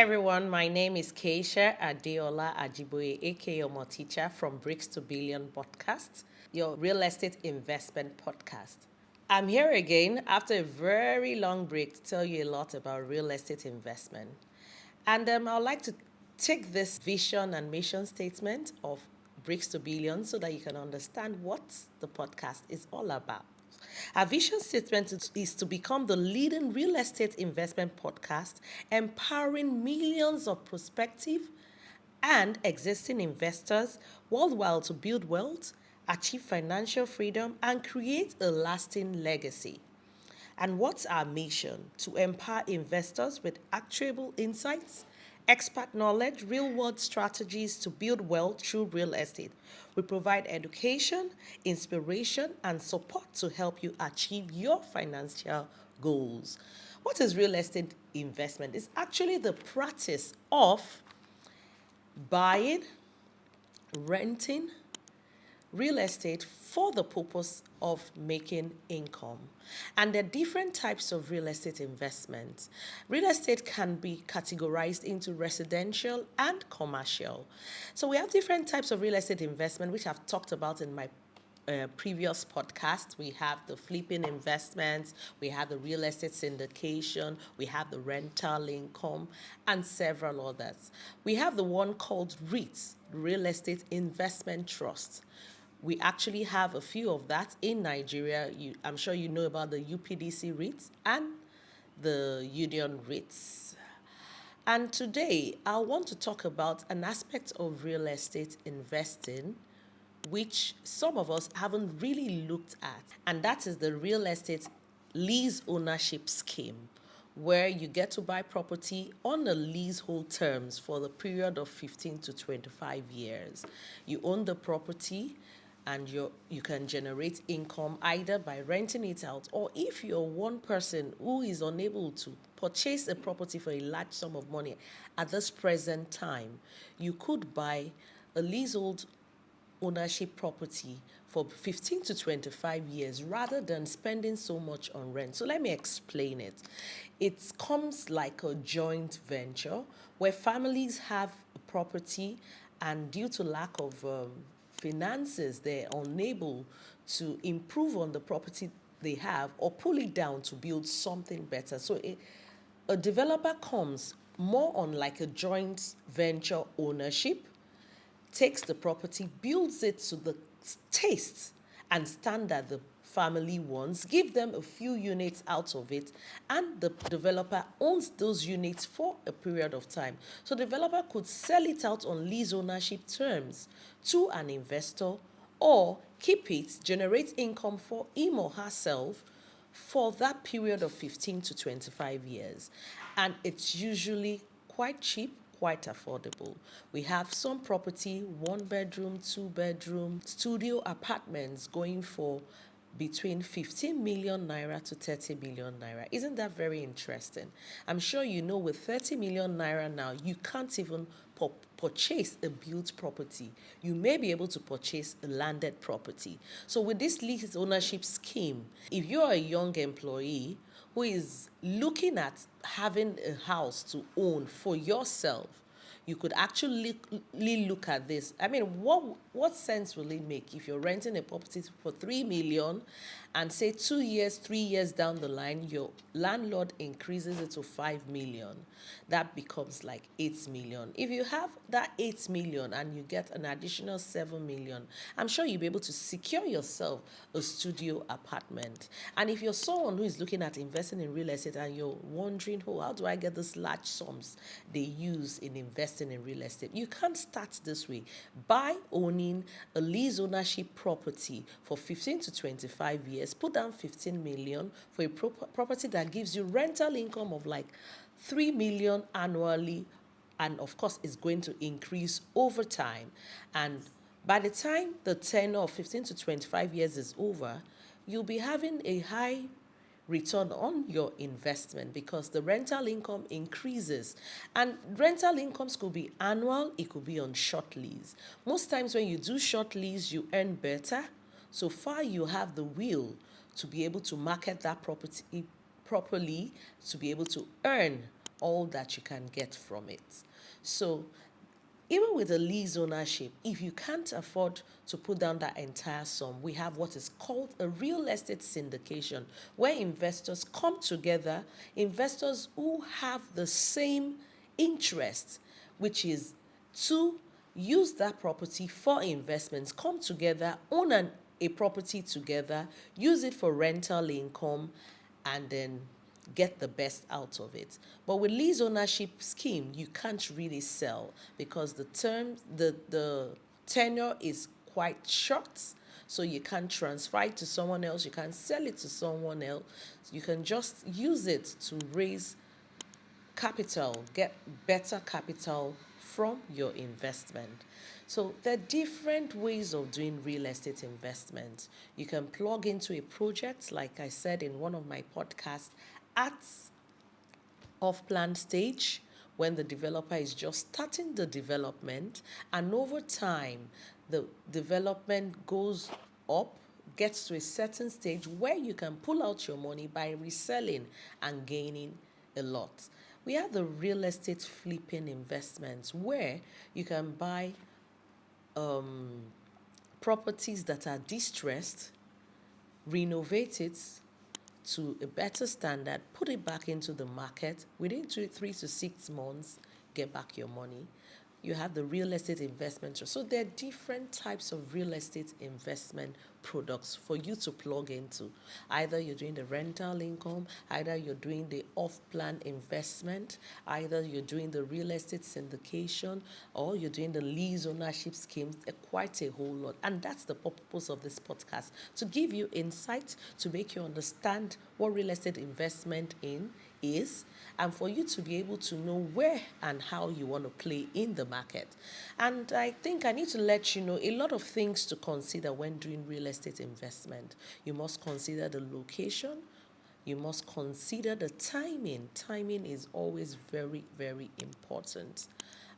everyone, my name is Keisha Adeola Ajiboye, aka Omo Teacher from Bricks to Billion podcast, your real estate investment podcast. I'm here again after a very long break to tell you a lot about real estate investment. And I'd like to take this vision and mission statement of Bricks to Billion so that you can understand what the podcast is all about. Our vision statement is to become the leading real estate investment podcast, empowering millions of prospective and existing investors worldwide to build wealth, achieve financial freedom, and create a lasting legacy. And what's our mission? To empower investors with actionable insights, expert knowledge, real world strategies to build wealth through real estate. We provide education, inspiration, and support to help you achieve your financial goals. What is real estate investment? It's actually the practice of buying, renting, real estate for the purpose of making income. And there are different types of real estate investments. Real estate can be categorized into residential and commercial. So we have different types of real estate investment, which I've talked about in my previous podcast. We have the flipping investments, we have the real estate syndication, we have the rental income, and several others. We have the one called REITs, Real Estate Investment Trust. We actually have a few of that in Nigeria. I'm sure you know about the UPDC REITs and the Union REITs. And today, I want to talk about an aspect of real estate investing which some of us haven't really looked at, and that is the real estate lease ownership scheme, where you get to buy property on a leasehold terms for the period of 15 to 25 years. You own the property and you can generate income either by renting it out, or if you're one person who is unable to purchase a property for a large sum of money at this present time, you could buy a leasehold ownership property for 15 to 25 years rather than spending so much on rent. So let me explain it. It comes like a joint venture where families have a property, and due to lack of finances, they're unable to improve on the property they have or pull it down to build something better. So a developer comes more on like a joint venture ownership, takes the property, builds it to the taste and standard the family wants, give them a few units out of it, and the developer owns those units for a period of time. So the developer could sell it out on lease ownership terms to an investor, or keep it, generate income for him or herself for that period of 15 to 25 years. And it's usually quite cheap, quite affordable. We have some property, 1 bedroom, 2 bedroom, studio apartments going for between 15 million naira to 30 million naira. Isn't that very interesting? I'm sure you know with 30 million naira now, you can't even purchase a built property. You may be able to purchase a landed property. So with this lease ownership scheme, if you're a young employee who is looking at having a house to own for yourself, you could actually look at this. I mean, what sense will it make if you're renting a property for 3 million and say 2 years, 3 years down the line, your landlord increases it to 5 million? That becomes like 8 million. If you have that 8 million and you get an additional 7 million, I'm sure you'll be able to secure yourself a studio apartment. And if you're someone who is looking at investing in real estate and you're wondering, oh, how do I get these large sums they use in investing in real estate? You can't start this way. By owning a lease ownership property for 15 to 25 years, put down 15 million for a property that gives you rental income of like 3 million annually, and of course it's going to increase over time. And by the time the tenure of 15 to 25 years is over, you'll be having a high return on your investment because the rental income increases. And rental incomes could be annual, it could be on short lease. Most times when you do short lease, you earn better. So far you have the will to be able to market that property properly, to be able to earn all that you can get from it. So even with a lease ownership, if you can't afford to put down that entire sum, we have what is called a real estate syndication, where investors come together, investors who have the same interest, which is to use that property for investments, come together, own a property together, use it for rental income, and then get the best out of it. But with lease ownership scheme, you can't really sell because the tenure is quite short. So you can't transfer it to someone else, you can't sell it to someone else. You can just use it to raise capital, get better capital from your investment. So there are different ways of doing real estate investment. You can plug into a project, like I said in one of my podcasts, at off-plan stage when the developer is just starting the development, and over time the development goes up, gets to a certain stage where you can pull out your money by reselling and gaining a lot. We have the real estate flipping investments where you can buy properties that are distressed, renovate it to a better standard, put it back into the market within 3 to 6 months, get back your money. You have the real estate investment. So there are different types of real estate investment products for you to plug into. Either you're doing the rental income, either you're doing the off-plan investment, either you're doing the real estate syndication, or you're doing the lease ownership schemes, quite a whole lot. And that's the purpose of this podcast, to give you insight, to make you understand what real estate investment is, and for you to be able to know where and how you want to play in the market. And I think I need to let you know a lot of things to consider when doing real estate investment. You must consider the location. You must consider the timing. Timing is always very, very important.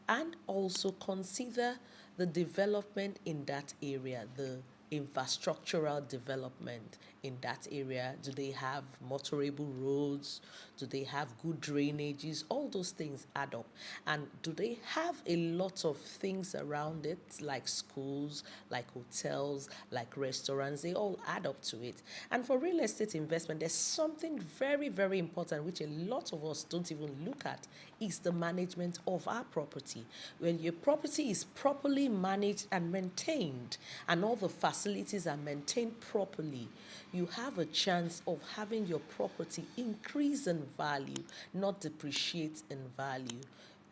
And also consider the development in that area, the infrastructural development in that area. Do they have motorable roads? Do they have good drainages? All those things add up. And do they have a lot of things around it, like schools, like hotels, like restaurants? They all add up to it. And for real estate investment, there's something very, very important which a lot of us don't even look at, is the management of our property. When your property is properly managed and maintained, and all the facilities are maintained properly, you have a chance of having your property increase in value, not depreciate in value.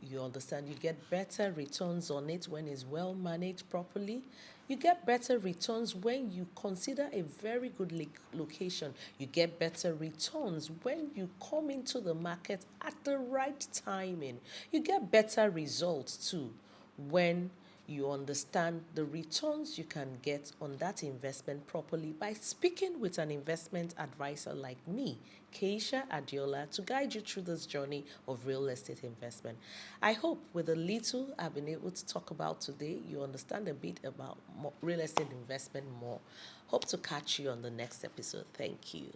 You understand? You get better returns on it when it's well managed properly. You get better returns when you consider a very good location. You get better returns when you come into the market at the right timing. You get better results too when you understand the returns you can get on that investment properly by speaking with an investment advisor like me, Keisha Adiola, to guide you through this journey of real estate investment. I hope with the little I've been able to talk about today, you understand a bit about real estate investment more. Hope to catch you on the next episode. Thank you.